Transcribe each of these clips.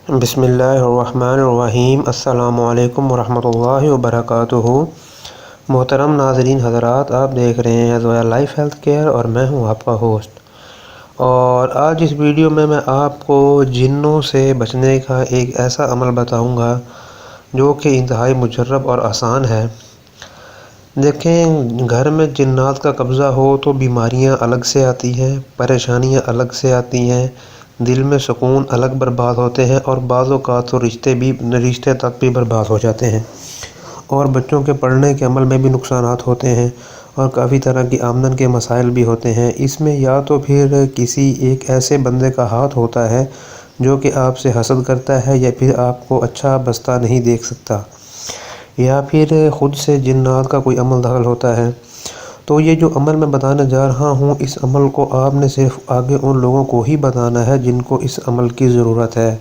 بسم اللہ الرحمن الرحیم۔ السلام علیکم ورحمۃ اللہ وبرکاتہ۔ محترم ناظرین حضرات، آپ دیکھ رہے ہیں زویا لائف ہیلتھ کیئر اور میں ہوں آپ کا ہوسٹ۔ اور آج اس ویڈیو میں آپ کو جنوں سے بچنے کا ایک ایسا عمل بتاؤں گا جو کہ انتہائی مجرب اور آسان ہے۔ دیکھیں، گھر میں جنات کا قبضہ ہو تو بیماریاں الگ سے آتی ہیں، پریشانیاں الگ سے آتی ہیں، دل میں سکون الگ برباد ہوتے ہیں، اور بعض اوقات تو رشتے تک بھی برباد ہو جاتے ہیں، اور بچوں کے پڑھنے کے عمل میں بھی نقصانات ہوتے ہیں، اور کافی طرح کی آمدن کے مسائل بھی ہوتے ہیں۔ اس میں یا تو پھر کسی ایک ایسے بندے کا ہاتھ ہوتا ہے جو کہ آپ سے حسد کرتا ہے، یا پھر آپ کو اچھا بستا نہیں دیکھ سکتا، یا پھر خود سے جنات کا کوئی عمل دخل ہوتا ہے۔ تو یہ جو عمل میں بتانے جا رہا ہوں، اس عمل کو آپ نے صرف آگے ان لوگوں کو ہی بتانا ہے جن کو اس عمل کی ضرورت ہے۔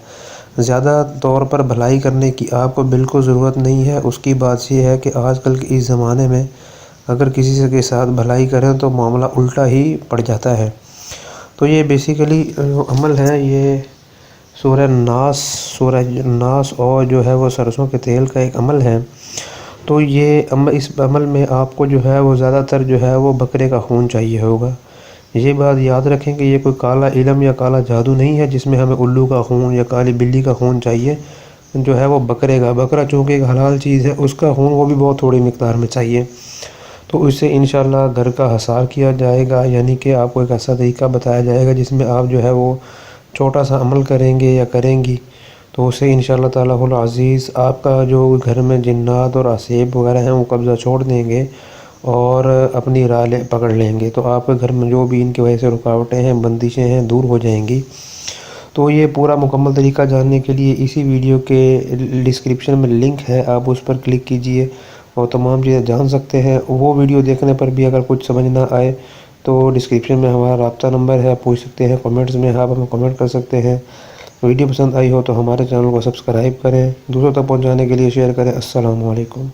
زیادہ طور پر بھلائی کرنے کی آپ کو بالکل ضرورت نہیں ہے۔ اس کی بات یہ ہے کہ آج کل کے اس زمانے میں اگر کسی کے ساتھ بھلائی کریں تو معاملہ الٹا ہی پڑ جاتا ہے۔ تو یہ بیسیکلی عمل ہے، یہ سورہ ناس اور جو ہے وہ سرسوں کے تیل کا ایک عمل ہے۔ تو اس عمل میں آپ کو جو ہے وہ زیادہ تر جو ہے وہ بکرے کا خون چاہیے ہوگا۔ یہ بات یاد رکھیں کہ یہ کوئی کالا علم یا کالا جادو نہیں ہے جس میں ہمیں الو کا خون یا کالی بلی کا خون چاہیے، جو ہے وہ بکرا چونکہ ایک حلال چیز ہے، اس کا خون وہ بھی بہت تھوڑی مقدار میں چاہیے۔ تو اس سے انشاءاللہ گھر کا حصار کیا جائے گا، یعنی کہ آپ کو ایک ایسا طریقہ بتایا جائے گا جس میں آپ جو ہے وہ چھوٹا سا عمل کریں گے یا کریں گی، تو اس سے انشاءاللہ تعالیٰ العزیز آپ کا جو گھر میں جنات اور عصیب وغیرہ ہیں وہ قبضہ چھوڑ دیں گے اور اپنی راہ پکڑ لیں گے۔ تو آپ کے گھر میں جو بھی ان کی وجہ سے رکاوٹیں ہیں، بندشیں ہیں، دور ہو جائیں گی۔ تو یہ پورا مکمل طریقہ جاننے کے لیے اسی ویڈیو کے ڈسکرپشن میں لنک ہے، آپ اس پر کلک کیجئے اور تمام چیزیں جان سکتے ہیں۔ وہ ویڈیو دیکھنے پر بھی اگر کچھ سمجھ نہ آئے تو ڈسکرپشن میں ہمارا رابطہ نمبر ہے، پوچھ سکتے ہیں، کمنٹس میں آپ ہمیں کمنٹ کر سکتے ہیں۔ ویڈیو پسند آئی ہو تو ہمارے چینل کو سبسکرائب کریں، دوسروں تک پہنچانے کے لیے شیئر کریں۔ السلام علیکم۔